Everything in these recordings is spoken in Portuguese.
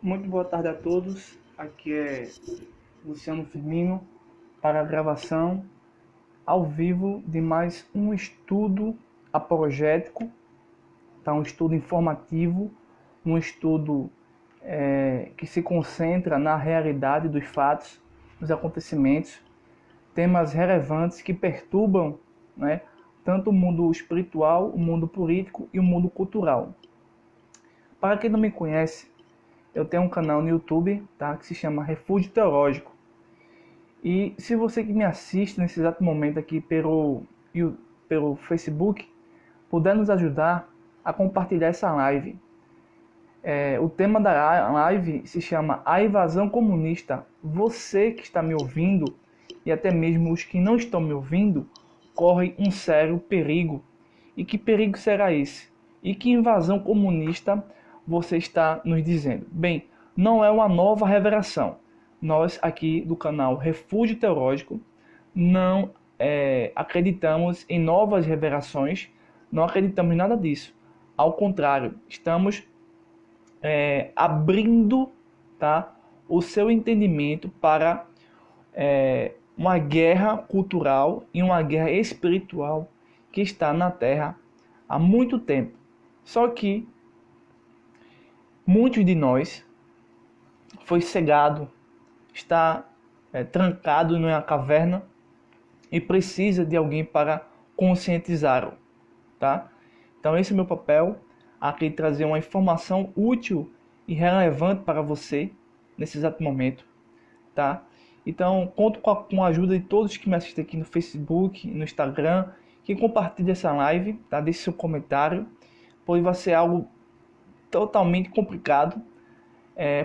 Muito boa tarde a todos. Aqui é Luciano Firmino para a gravação ao vivo de mais um estudo apologético, tá? Um estudo informativo, um estudo que se concentra na realidade dos fatos, dos acontecimentos, temas relevantes que perturbam, né, tanto o mundo espiritual, o mundo político e o mundo cultural. Para quem não me conhece, eu tenho um canal no YouTube, tá, que se chama Refúgio Teológico. E se você que me assiste nesse exato momento aqui pelo Facebook, puder nos ajudar a compartilhar essa live. O tema da live se chama A Invasão Comunista. Você que está me ouvindo, e até mesmo os que não estão me ouvindo, correm um sério perigo. E que perigo será esse? E que invasão comunista você está nos dizendo? Bem, não é uma nova revelação. Nós aqui do canal Refúgio Teológico não acreditamos em novas revelações, não acreditamos em nada disso. Ao contrário, estamos abrindo, tá, o seu entendimento para uma guerra cultural e uma guerra espiritual que está na Terra há muito tempo. Só que muitos de nós foi cegado, está trancado em uma caverna e precisa de alguém para conscientizá-lo, tá? Então esse é o meu papel, aqui trazer uma informação útil e relevante para você nesse exato momento, tá? Então conto com a ajuda de todos que me assistem aqui no Facebook, no Instagram, que compartilhe essa live, tá? Deixe seu comentário, pois vai ser algo totalmente complicado.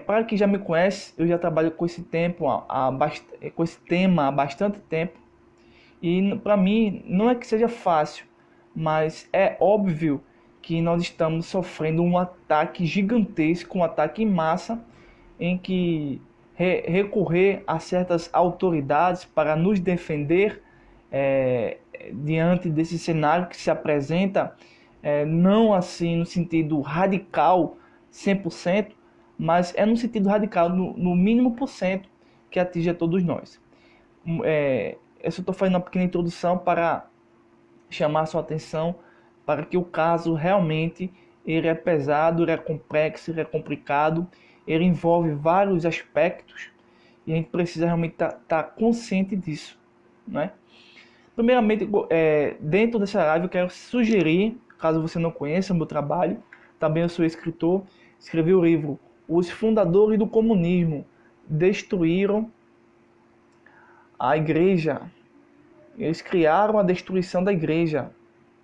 Para quem já me conhece, eu já trabalho com esse com esse tema há bastante tempo. E para mim não é que seja fácil, mas é óbvio que nós estamos sofrendo um ataque gigantesco, um ataque em massa, em que recorrer a certas autoridades para nos defender diante desse cenário que se apresenta, não assim no sentido radical 100%, mas no sentido radical no mínimo por cento que atinge a todos nós. Eu só estou fazendo uma pequena introdução para chamar sua atenção para que o caso realmente ele é pesado, ele é complexo, ele é complicado, ele envolve vários aspectos e a gente precisa realmente estar consciente disso, né? Primeiramente, dentro dessa live eu quero sugerir, caso você não conheça o meu trabalho, também eu sou escritor, escrevi o livro Os Fundadores do Comunismo Destruíram a Igreja. Eles criaram a destruição da igreja,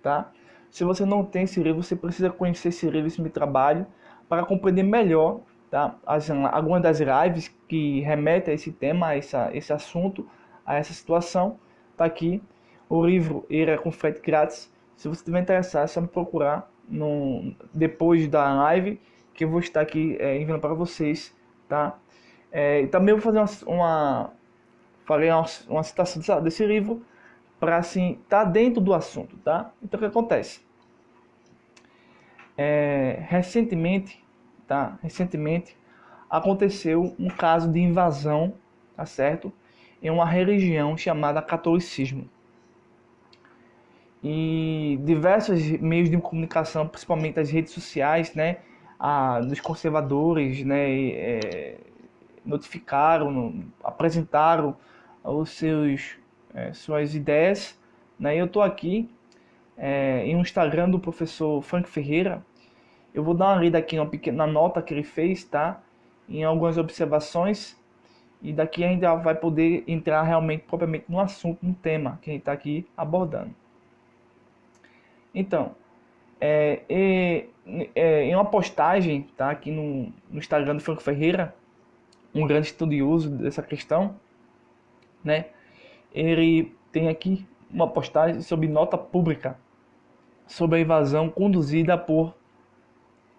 tá? Se você não tem esse livro, você precisa conhecer esse livro, esse meu trabalho, para compreender melhor, tá? Algumas das lives que remetem a esse tema, a esse assunto, a essa situação, tá aqui. O livro ele é com frete grátis. Se você estiver interessado, é só me procurar depois da live, que eu vou estar aqui enviando para vocês, tá? Também vou fazer farei uma citação desse livro, para assim estar dentro do assunto, tá? Então o que acontece? Recentemente aconteceu um caso de invasão, tá certo? Em uma religião chamada catolicismo. E diversos meios de comunicação, principalmente as redes sociais, né, dos conservadores, né, apresentaram suas ideias, né? Eu estou aqui em um Instagram do professor Frank Ferreira. Eu vou dar uma lida aqui uma pequena nota que ele fez, tá? Em algumas observações, e daqui a gente vai poder entrar realmente, propriamente no assunto, no tema que a gente está aqui abordando. Então, em uma postagem, tá? Aqui no Instagram do Frank Ferreira, um grande estudioso dessa questão, né? Ele tem aqui uma postagem sobre nota pública sobre a invasão conduzida por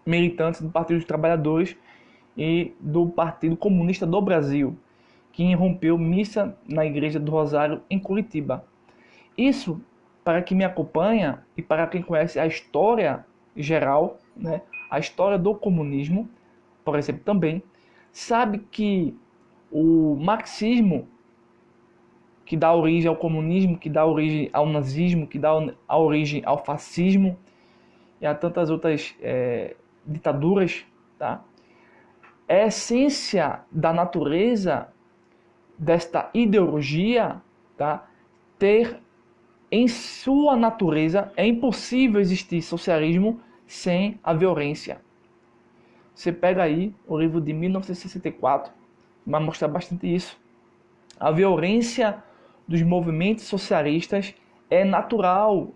militantes do Partido dos Trabalhadores e do Partido Comunista do Brasil, que irrompeu missa na Igreja do Rosário em Curitiba. Isso, para quem me acompanha e para quem conhece a história geral, né, a história do comunismo, por exemplo, também, sabe que o marxismo, que dá origem ao comunismo, que dá origem ao nazismo, que dá a origem ao fascismo e a tantas outras ditaduras, tá? É a essência da natureza desta ideologia, tá? Ter em sua natureza, é impossível existir socialismo sem a violência. Você pega aí o livro de 1964, vai mostrar bastante isso. A violência dos movimentos socialistas é natural,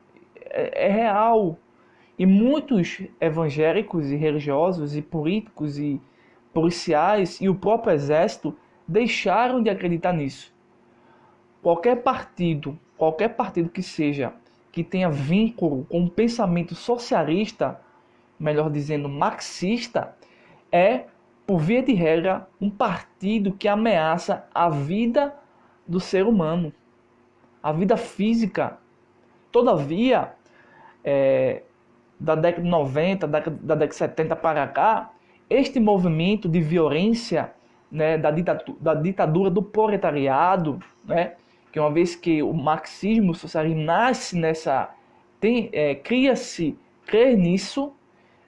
é real. E muitos evangélicos e religiosos e políticos e policiais e o próprio exército deixaram de acreditar nisso. Qualquer partido que seja, que tenha vínculo com o pensamento socialista, melhor dizendo, marxista, é, por via de regra, um partido que ameaça a vida do ser humano, a vida física. Todavia, da década de 90, da década de 70 para cá, este movimento de violência, né, da ditadura do proletariado, né, que uma vez que o marxismo, o socialismo nasce crer nisso,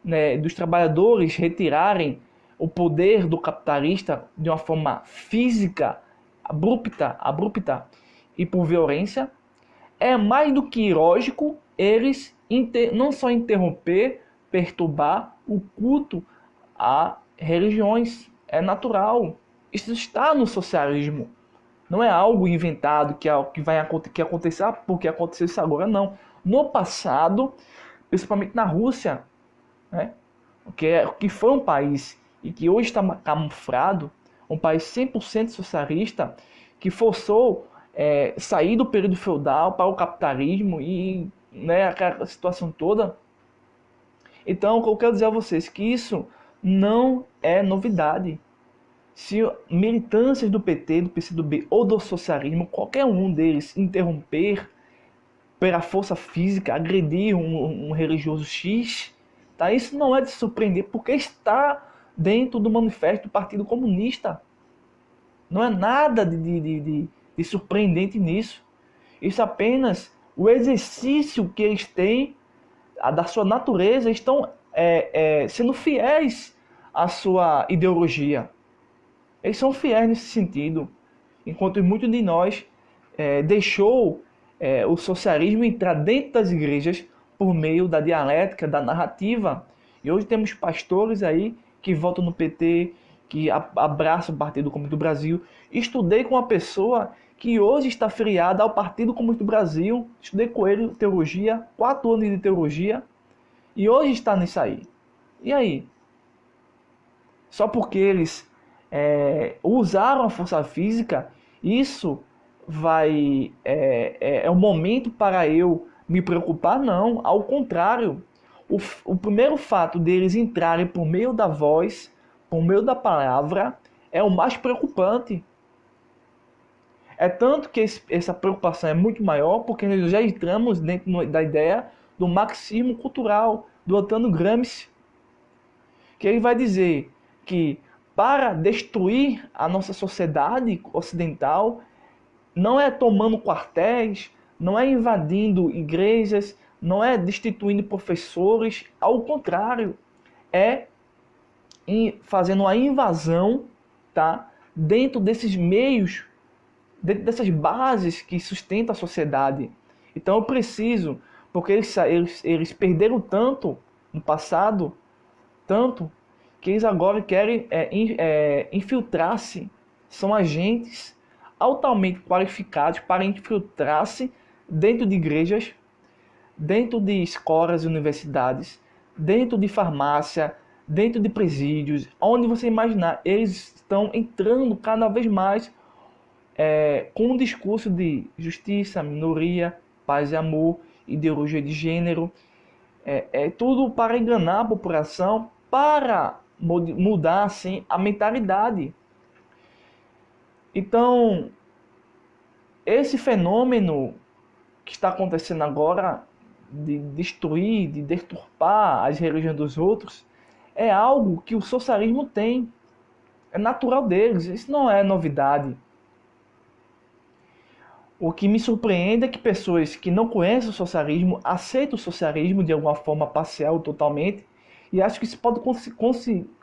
né, dos trabalhadores retirarem o poder do capitalista de uma forma física, abrupta e por violência, é mais do que ilógico eles não só interromper, perturbar o culto a religiões. É natural. Isso está no socialismo. Não é algo inventado que vai acontecer porque aconteceu isso agora, não. No passado, principalmente na Rússia, né, que foi um país e que hoje está camuflado, um país 100% socialista, que forçou sair do período feudal para o capitalismo e, né, aquela situação toda. Então, eu quero dizer a vocês que isso não é novidade. Se militâncias do PT, do PCdoB ou do socialismo, qualquer um deles interromper pela força física, agredir um religioso X, tá? Isso não é de surpreender, porque está dentro do manifesto do Partido Comunista. Não é nada de surpreendente nisso. Isso é apenas o exercício que eles têm da sua natureza, estão sendo fiéis à sua ideologia. Eles são fiéis nesse sentido, enquanto muitos de nós deixou o socialismo entrar dentro das igrejas por meio da dialética, da narrativa. E hoje temos pastores aí que votam no PT, que abraçam o Partido Comunista do Brasil. Estudei com uma pessoa que hoje está filiada ao Partido Comunista do Brasil. Estudei com ele teologia, 4 anos de teologia, e hoje está nisso aí. E aí? Só porque eles usaram a força física, isso é um momento para eu me preocupar? Não, ao contrário. O primeiro fato deles entrarem por meio da voz, por meio da palavra, é o mais preocupante. É tanto que essa preocupação é muito maior porque nós já entramos dentro da ideia do marxismo cultural, do Antônio Gramsci, que ele vai dizer que para destruir a nossa sociedade ocidental, não é tomando quartéis, não é invadindo igrejas, não é destituindo professores, ao contrário, é fazendo uma invasão, tá, dentro desses meios, dentro dessas bases que sustentam a sociedade. Então eu preciso, porque eles perderam tanto no passado, tanto, que eles agora querem infiltrar-se. São agentes altamente qualificados para infiltrar-se dentro de igrejas, dentro de escolas e universidades, dentro de farmácia, dentro de presídios, onde você imaginar, eles estão entrando cada vez mais com um discurso de justiça, minoria, paz e amor, ideologia de gênero, tudo para enganar a população, para mudar assim a mentalidade. Então, esse fenômeno que está acontecendo agora de destruir, de deturpar as religiões dos outros, é algo que o socialismo tem. É natural deles, isso não é novidade. O que me surpreende é que pessoas que não conhecem o socialismo aceitam o socialismo de alguma forma parcial ou totalmente e acham que isso pode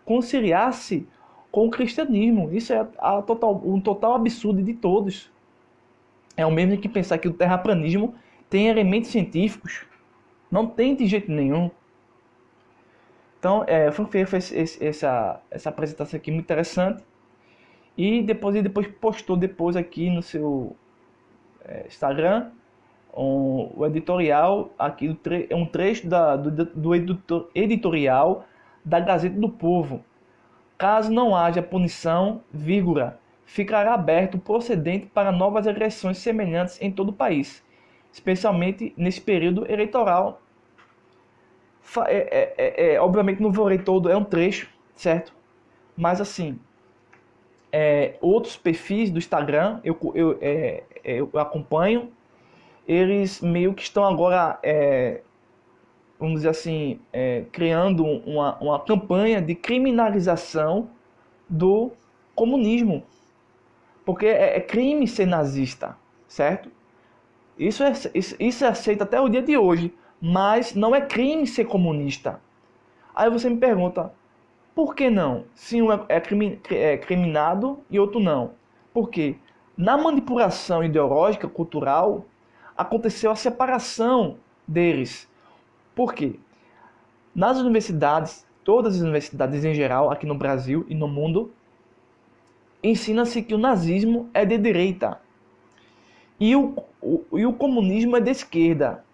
conciliar-se com o cristianismo. Isso é um total absurdo de todos. É o mesmo que pensar que o terraplanismo tem elementos científicos. Não tem de jeito nenhum. Então, o Frank fez essa apresentação aqui muito interessante. E depois postou aqui no seu Instagram o editorial, aqui um trecho do editorial da Gazeta do Povo. Caso não haja punição, vírgula, ficará aberto o procedente para novas agressões semelhantes em todo o país, especialmente nesse período eleitoral. Obviamente não vou ler todo, é um trecho, certo? Mas assim, outros perfis do Instagram eu acompanho, eles meio que estão agora, vamos dizer assim, criando uma campanha de criminalização do comunismo. Porque é crime ser nazista, certo? Isso é aceito até o dia de hoje, mas não é crime ser comunista. Aí você me pergunta, por que não? Se um é criminado e outro não. Por quê? Na manipulação ideológica, cultural, aconteceu a separação deles. Por quê? Nas universidades, todas as universidades em geral, aqui no Brasil e no mundo, ensina-se que o nazismo é de direita e o comunismo é de esquerda.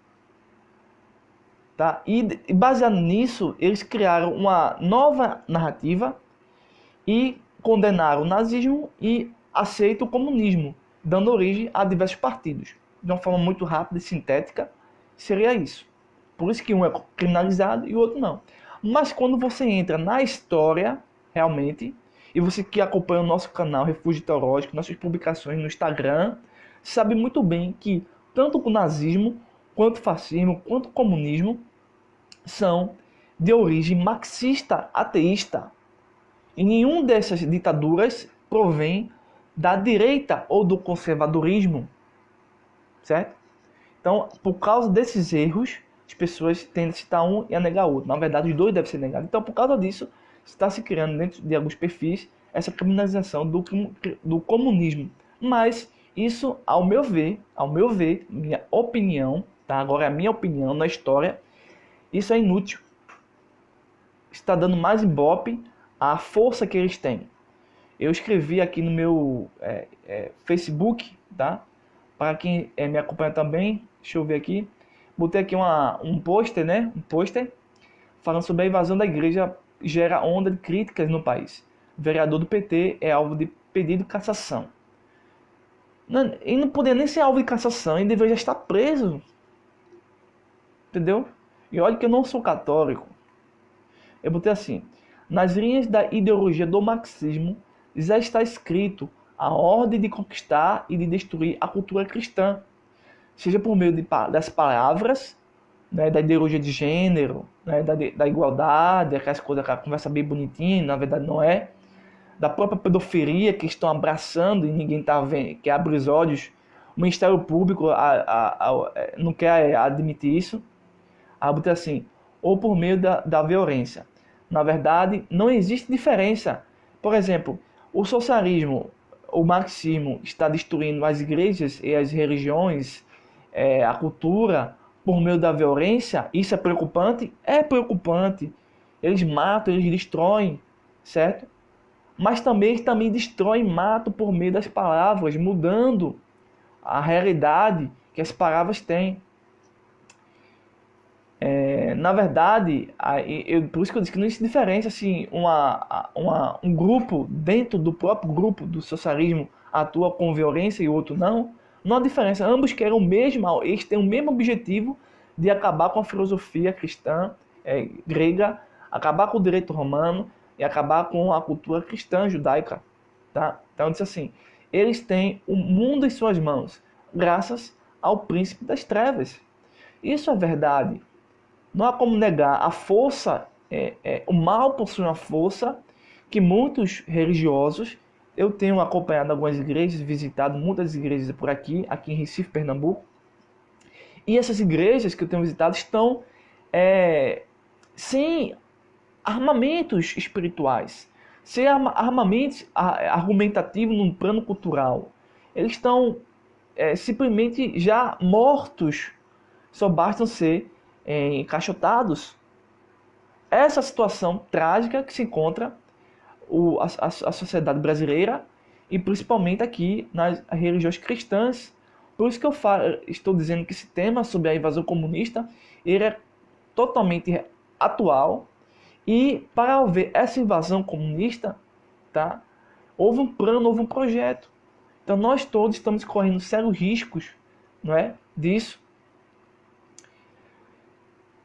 Tá? E baseado nisso, eles criaram uma nova narrativa e condenaram o nazismo e aceitam o comunismo, dando origem a diversos partidos. De uma forma muito rápida e sintética, seria isso. Por isso que um é criminalizado e o outro não. Mas quando você entra na história, realmente, e você que acompanha o nosso canal Refúgio Teológico, nossas publicações no Instagram, sabe muito bem que tanto o nazismo, quanto o fascismo, quanto o comunismo são de origem marxista, ateísta. E nenhuma dessas ditaduras provém da direita ou do conservadorismo, certo? Então, por causa desses erros, as pessoas tendem a citar um e a negar outro. Na verdade, os dois devem ser negados. Então, por causa disso, está se criando dentro de alguns perfis essa criminalização do comunismo. Mas isso, ao meu ver, minha opinião, tá? Agora é a minha opinião na história, isso é inútil. Está dando mais ibope à força que eles têm. Eu escrevi aqui no meu Facebook, tá? Para quem me acompanha também, deixa eu ver aqui. Botei aqui um pôster, né? Um pôster falando sobre a invasão da igreja gera onda de críticas no país. O vereador do PT é alvo de pedido de cassação. Ele não poderia nem ser alvo de cassação, ele deveria estar preso. Entendeu? E olha que eu não sou católico. Eu botei assim: nas linhas da ideologia do marxismo já está escrito a ordem de conquistar e de destruir a cultura cristã, seja por meio das palavras, né, da ideologia de gênero, né, da igualdade, aquelas coisas, aquela conversa bem bonitinha, na verdade não é, da própria pedofilia que estão abraçando e ninguém está vendo, que abre os olhos. O Ministério Público não quer admitir isso. Aí eu botei assim: ou por meio da violência. Na verdade, não existe diferença. Por exemplo, o socialismo, o marxismo está destruindo as igrejas e as religiões, a cultura, por meio da violência. Isso é preocupante? É preocupante. Eles matam, eles destroem, certo? Mas eles também destroem e matam por meio das palavras, mudando a realidade que as palavras têm. Na verdade, por isso que eu disse que não existe diferença se um grupo dentro do próprio grupo do socialismo atua com violência e o outro não. Não há diferença. Ambos querem o mesmo, eles têm o mesmo objetivo de acabar com a filosofia cristã grega, acabar com o direito romano e acabar com a cultura cristã judaica. Tá? Então, eu disse assim: eles têm o mundo em suas mãos, graças ao príncipe das trevas. Isso é verdade. Não há como negar a força, o mal possui uma força que muitos religiosos, eu tenho acompanhado algumas igrejas, visitado muitas igrejas por aqui em Recife, Pernambuco, e essas igrejas que eu tenho visitado estão sem armamentos espirituais, sem armamentos argumentativos num plano cultural. Eles estão simplesmente já mortos, só bastam ser encaixotados. Essa situação trágica que se encontra a sociedade brasileira e principalmente aqui nas religiões cristãs. Por isso que eu estou dizendo que esse tema sobre a invasão comunista ele é totalmente atual. E para haver essa invasão comunista, tá, houve um plano, houve um projeto. Então nós todos estamos correndo sérios riscos, não é, disso.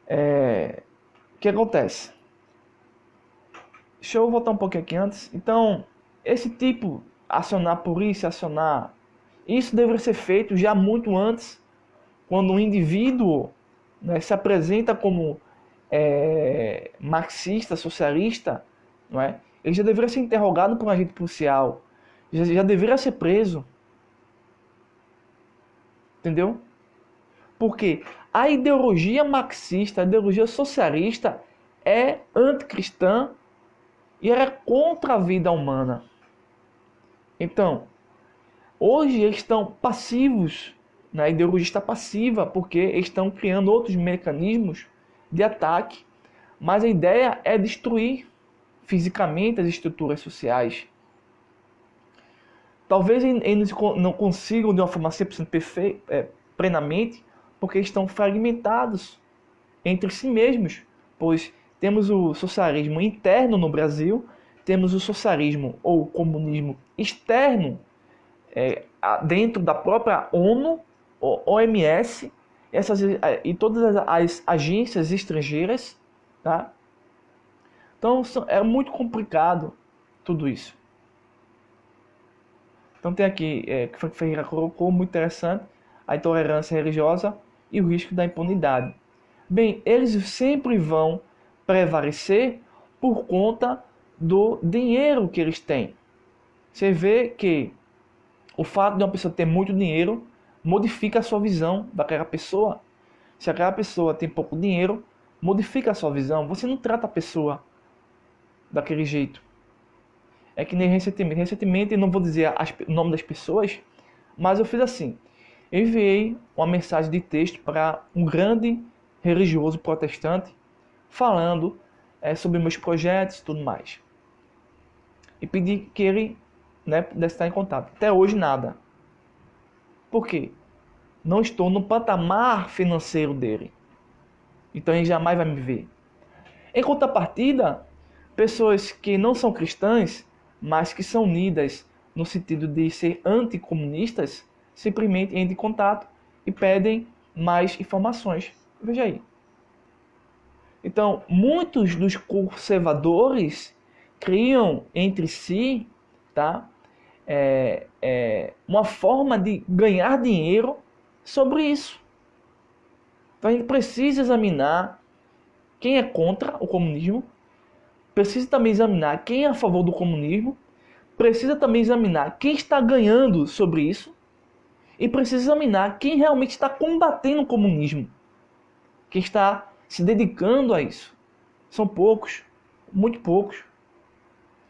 O que acontece? Deixa eu voltar um pouquinho aqui antes. Então, esse tipo, acionar a polícia, isso deveria ser feito já muito antes, quando um indivíduo, né, se apresenta como marxista, socialista, não é? Ele já deveria ser interrogado por um agente policial, já deveria ser preso. Entendeu? Porque a ideologia marxista, a ideologia socialista é anticristã e era contra a vida humana. Então, hoje eles estão passivos, né? A ideologia está passiva porque eles estão criando outros mecanismos de ataque, mas a ideia é destruir fisicamente as estruturas sociais. Talvez eles não consigam de uma forma 100% perfeita, plenamente, porque estão fragmentados entre si mesmos, pois temos o socialismo interno no Brasil, temos o socialismo ou comunismo externo dentro da própria ONU, OMS, e todas as agências estrangeiras, tá? Então é muito complicado tudo isso. Então tem aqui, que Frank Ferreira colocou, muito interessante, a intolerância religiosa e o risco da impunidade. Bem, eles sempre vão prevalecer por conta do dinheiro que eles têm. Você vê que o fato de uma pessoa ter muito dinheiro modifica a sua visão daquela pessoa. Se aquela pessoa tem pouco dinheiro, modifica a sua visão. Você não trata a pessoa daquele jeito. É que nem recentemente, eu não vou dizer o nome das pessoas, mas eu fiz assim. Eu enviei uma mensagem de texto para um grande religioso protestante falando sobre meus projetos e tudo mais. E pedi que ele pudesse estar em contato. Até hoje nada. Por quê? Não estou no patamar financeiro dele. Então ele jamais vai me ver. Em contrapartida, pessoas que não são cristãs, mas que são unidas no sentido de ser anticomunistas, simplesmente entram em contato e pedem mais informações. Veja aí. Então, muitos dos conservadores criam entre si, tá, uma forma de ganhar dinheiro sobre isso. Então, a gente precisa examinar quem é contra o comunismo, precisa também examinar quem é a favor do comunismo, precisa também examinar quem está ganhando sobre isso e precisa examinar quem realmente está combatendo o comunismo, quem está se dedicando a isso. São poucos, muito poucos.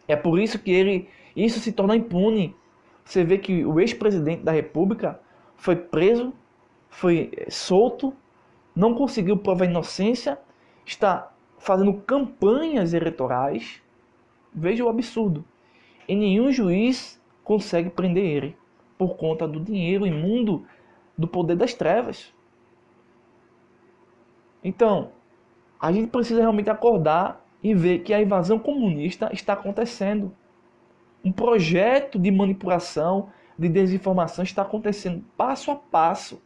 É por isso que isso se torna impune. Você vê que o ex-presidente da República foi preso, foi solto, não conseguiu provar inocência, está fazendo campanhas eleitorais. Veja o absurdo. E nenhum juiz consegue prender ele por conta do dinheiro imundo do poder das trevas. Então, a gente precisa realmente acordar e ver que a invasão comunista está acontecendo. Um projeto de manipulação, de desinformação está acontecendo passo a passo.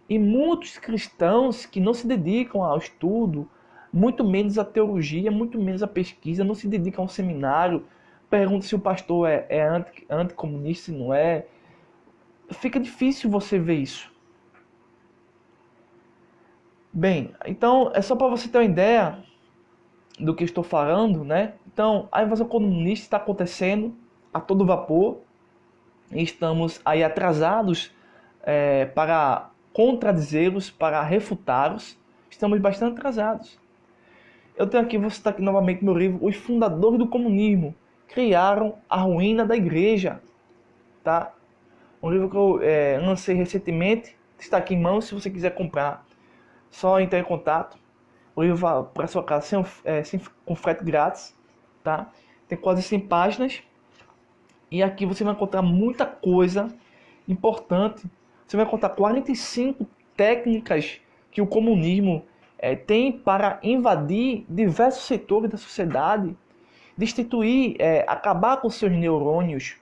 E muitos cristãos que não se dedicam ao estudo, muito menos à teologia, muito menos à pesquisa, não se dedicam ao seminário, perguntam se o pastor é anticomunista, se não é. Fica difícil você ver isso. Bem, então é só para você ter uma ideia do que estou falando, né? Então, a invasão comunista está acontecendo a todo vapor e estamos aí atrasados para contradizê-los, para refutá-los. Estamos bastante atrasados. Eu tenho aqui, vou citar aqui novamente meu livro, Os Fundadores do Comunismo Criaram a Ruína da Igreja, tá? Um livro que eu lancei recentemente, está aqui em mãos, se você quiser comprar, só entrar em contato. O livro vai para sua casa com frete grátis, tá? Tem quase 100 páginas. E aqui você vai encontrar muita coisa importante. Você vai encontrar 45 técnicas que o comunismo tem para invadir diversos setores da sociedade, destituir, acabar com seus neurônios,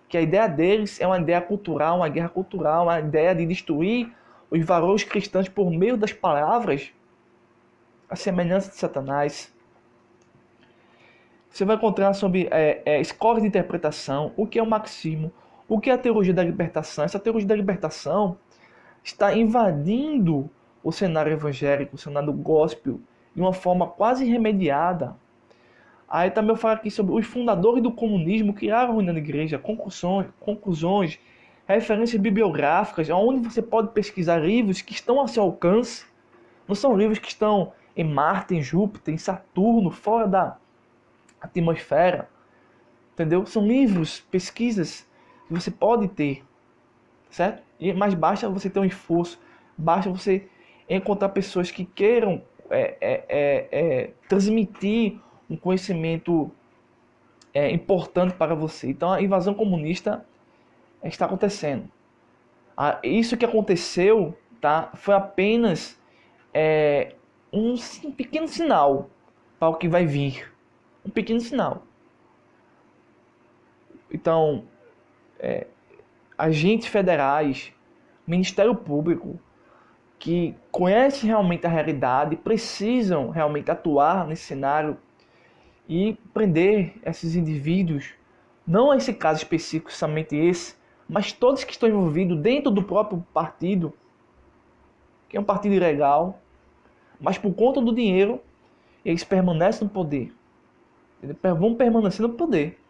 que a ideia deles é uma ideia cultural, uma guerra cultural, uma ideia de destruir os valores cristãos por meio das palavras, a semelhança de Satanás. Você vai encontrar sobre escolas de interpretação, o que é o marxismo, o que é a teologia da libertação. Essa teologia da libertação está invadindo o cenário evangélico, o cenário gospel, de uma forma quase irremediada. Aí também eu falo aqui sobre os fundadores do comunismo criaram a ruína da igreja, conclusões, referências bibliográficas, onde você pode pesquisar livros que estão ao seu alcance. Não são livros que estão em Marte, em Júpiter, em Saturno, fora da atmosfera. Entendeu? São livros, pesquisas que você pode ter, certo? Mas basta você ter um esforço, basta você encontrar pessoas que queiram transmitir um conhecimento importante para você. Então a invasão comunista está acontecendo. Isso que aconteceu, tá, foi apenas um pequeno sinal para o que vai vir. Um pequeno sinal. Então, agentes federais, Ministério Público, que conhecem realmente a realidade, precisam realmente atuar nesse cenário e prender esses indivíduos, não esse caso específico, somente esse, mas todos que estão envolvidos dentro do próprio partido, que é um partido ilegal, mas por conta do dinheiro, eles permanecem no poder. Eles vão permanecer no poder.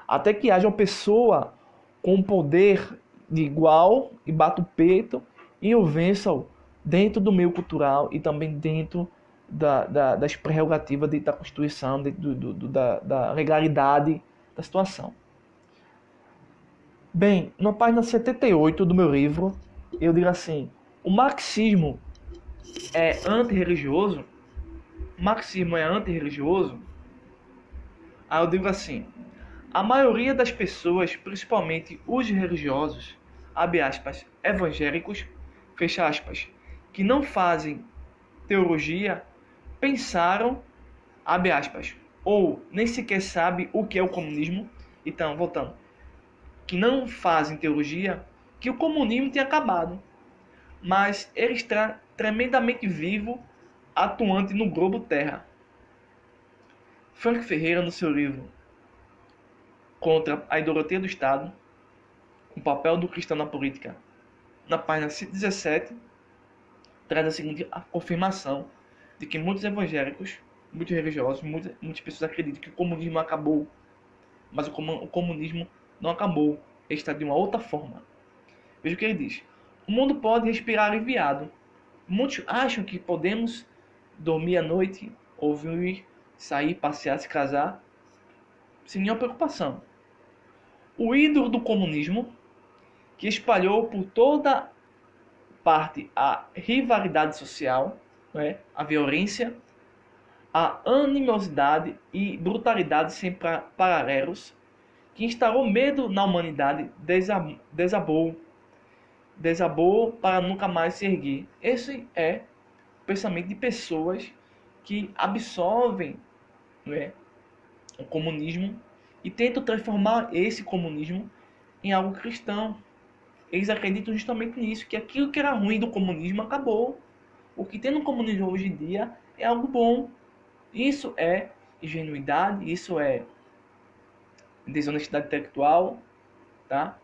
Até que haja uma pessoa com poder de igual e bata o peito e o vença dentro do meio cultural e também dentro das prerrogativas da Constituição, da legalidade da situação. Bem, na página 78 do meu livro, eu digo assim: o marxismo é antirreligioso? O marxismo é antirreligioso? Aí eu digo assim: a maioria das pessoas, principalmente os religiosos, abre aspas, evangélicos, fecha aspas, que não fazem teologia, pensaram, abre aspas, ou nem sequer sabe o que é o comunismo. Então, voltando, que não fazem teologia, que o comunismo tinha acabado, mas ele está tremendamente vivo, atuante no globo terra. Frank Ferreira, no seu livro Contra a Idolatria do Estado, o papel do cristão na política, na página 117, traz a seguinte confirmação de que muitos evangélicos, muitos religiosos, muitas pessoas acreditam que o comunismo acabou, mas o comunismo não acabou, ele está de uma outra forma. Veja o que ele diz: o mundo pode respirar aliviado. Muitos acham que podemos dormir à noite, ouvir, sair, passear, se casar, sem nenhuma preocupação. O ídolo do comunismo, que espalhou por toda parte a rivalidade social, né, a violência, a animosidade e brutalidade sem paralelos, que instalou medo na humanidade, desabou para nunca mais se erguer. Esse é o pensamento de pessoas que absorvem, né, o comunismo e tentam transformar esse comunismo em algo cristão. Eles acreditam justamente nisso, que aquilo que era ruim do comunismo acabou. O que tem no comunismo hoje em dia é algo bom. Isso é ingenuidade, isso é desonestidade intelectual, tá?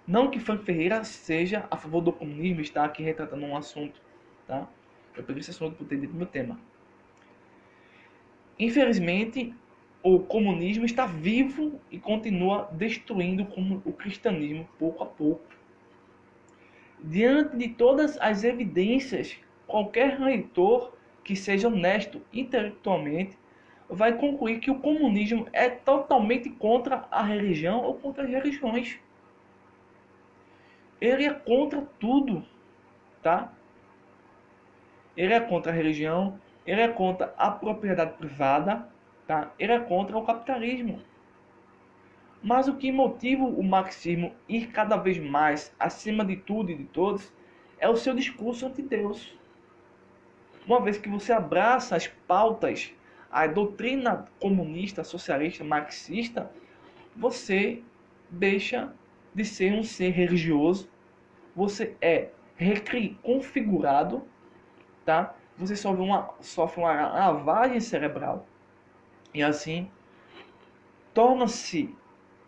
Não que Frank Ferreira seja a favor do comunismo, está aqui retratando um assunto, tá? Eu peguei esse assunto por ter dito meu tema. Infelizmente, o comunismo está vivo e continua destruindo o cristianismo pouco a pouco. Diante de todas as evidências, qualquer leitor que seja honesto intelectualmente vai concluir que o comunismo é totalmente contra a religião ou contra as religiões. Ele é contra tudo, tá? Ele é contra a religião, ele é contra a propriedade privada, tá? Ele é contra o capitalismo. Mas o que motiva o marxismo ir cada vez mais acima de tudo e de todos é o seu discurso anti-Deus. Uma vez que você abraça as pautas, a doutrina comunista, socialista, marxista, você deixa de ser um ser religioso, você é reconfigurado, tá? Você sofre uma lavagem cerebral e assim torna-se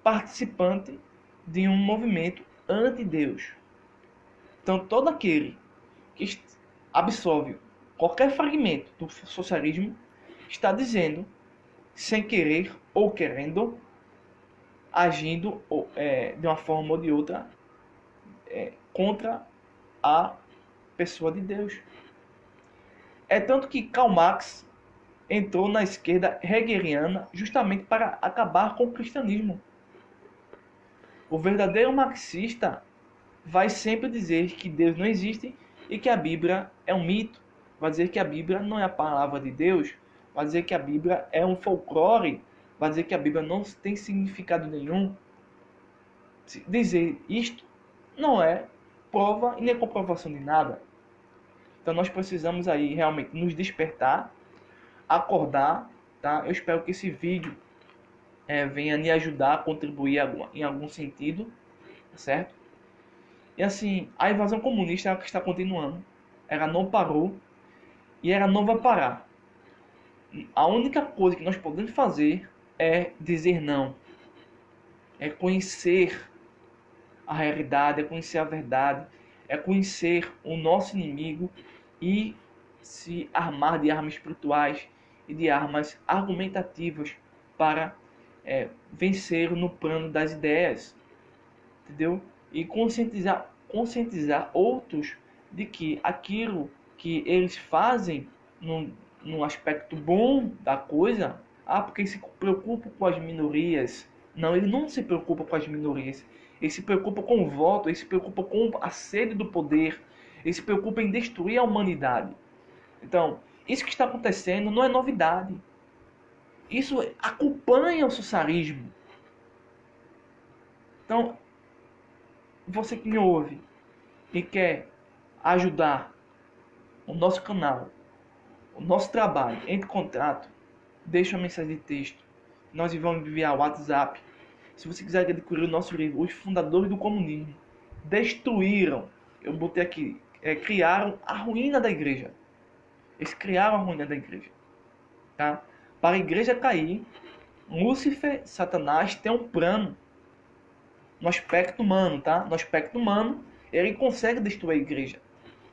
participante de um movimento anti-Deus. Então todo aquele que absorve qualquer fragmento do socialismo está dizendo, sem querer ou querendo, agindo de uma forma ou de outra contra a pessoa de Deus. É tanto que Karl Marx entrou na esquerda hegeliana justamente para acabar com o cristianismo. O verdadeiro marxista vai sempre dizer que Deus não existe e que a Bíblia é um mito. Vai dizer que a Bíblia não é a palavra de Deus. Vai dizer que a Bíblia é um folclore. Vai dizer que a Bíblia não tem significado nenhum. Dizer isto não é prova e nem comprovação de nada. Então nós precisamos aí realmente nos despertar, acordar, tá? Eu espero que esse vídeo venha me ajudar a contribuir em algum sentido, certo? E assim, a invasão comunista é a que está continuando. Ela não parou e ela não vai parar. A única coisa que nós podemos fazer é dizer não. É conhecer a realidade, é conhecer a verdade, é conhecer o nosso inimigo e se armar de armas espirituais e de armas argumentativas para vencer no plano das ideias, entendeu? E conscientizar outros de que aquilo que eles fazem no aspecto bom da coisa, porque eles se preocupam com as minorias. Não, ele não se preocupa com as minorias. Ele se preocupa com o voto, ele se preocupa com a sede do poder, ele se preocupa em destruir a humanidade. Então, isso que está acontecendo não é novidade. Isso acompanha o socialismo. Então, você que me ouve e quer ajudar o nosso canal, o nosso trabalho, entre em contato, deixa uma mensagem de texto. Nós vamos enviar o WhatsApp. Se você quiser adquirir o nosso livro, Os Fundadores do Comunismo destruíram, eu botei aqui, criaram a ruína da igreja. Eles criaram a ruína da igreja. Tá? Para a igreja cair, Lúcifer, Satanás, tem um plano no aspecto humano, tá? No aspecto humano, ele consegue destruir a igreja.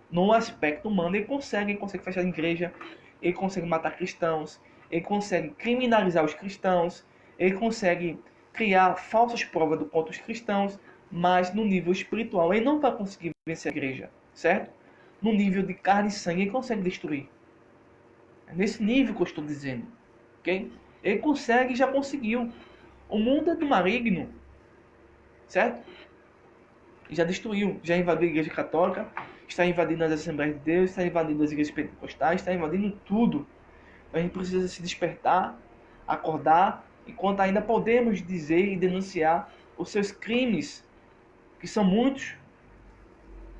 No aspecto humano, ele consegue fechar a igreja, ele consegue matar cristãos, ele consegue criminalizar os cristãos, ele consegue criar falsas provas contra os cristãos, mas no nível espiritual ele não vai conseguir vencer a igreja, certo? No nível de carne e sangue ele consegue destruir. É nesse nível que eu estou dizendo, ok? Ele consegue e já conseguiu. O mundo é do maligno, certo? Já destruiu, já invadiu a igreja católica, está invadindo as Assembleias de Deus, está invadindo as igrejas pentecostais, está invadindo tudo. A gente precisa se despertar, acordar, enquanto ainda podemos dizer e denunciar os seus crimes, que são muitos,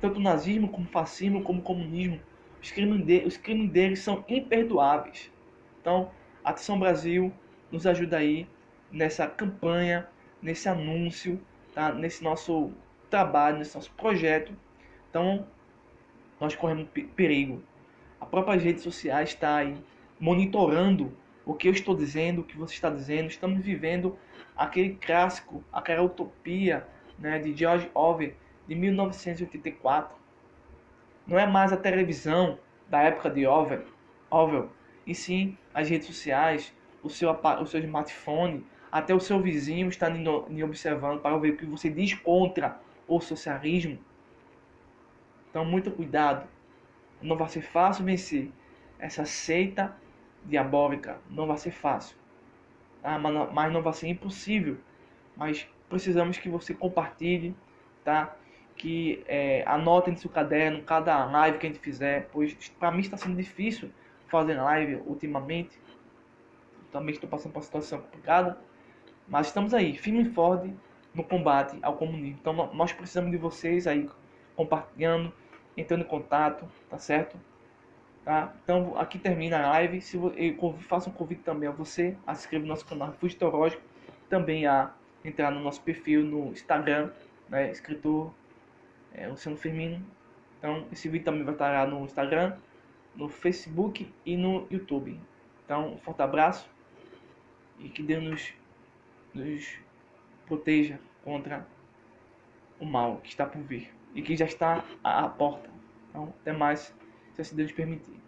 tanto o nazismo, como o fascismo, como o comunismo. Os crimes deles são imperdoáveis. Então, a Atenção Brasil nos ajuda aí nessa campanha, nesse anúncio, tá? Nesse nosso trabalho, nesse nosso projeto. Então, nós corremos perigo. A própria rede social está aí monitorando o que eu estou dizendo, o que você está dizendo. Estamos vivendo aquele clássico, aquela utopia, né, de George Orwell, de 1984. Não é mais a televisão da época de Orwell, e sim as redes sociais, o seu smartphone, até o seu vizinho está lhe observando para ver o que você diz contra o socialismo. Então, muito cuidado. Não vai ser fácil vencer essa seita diabólica. Não vai ser fácil. Ah, mas não vai ser impossível. Mas precisamos que você compartilhe, tá? Que anote no seu caderno cada live que a gente fizer, pois para mim está sendo difícil fazer live ultimamente. Também estou passando por uma situação complicada, mas estamos aí, firme e forte no combate ao comunismo. Então nós precisamos de vocês aí compartilhando, entrando em contato, tá certo? Tá? Então aqui termina a live. Eu faço um convite também a você a se inscrever no nosso canal Refúgio Teológico, também a entrar no nosso perfil no Instagram, né, escritor Luciano Firmino. Então esse vídeo também vai estar lá no Instagram, no Facebook e no YouTube. Então um forte abraço e que Deus nos proteja contra o mal que está por vir e que já está à porta. Então até mais, se assim Deus permitir.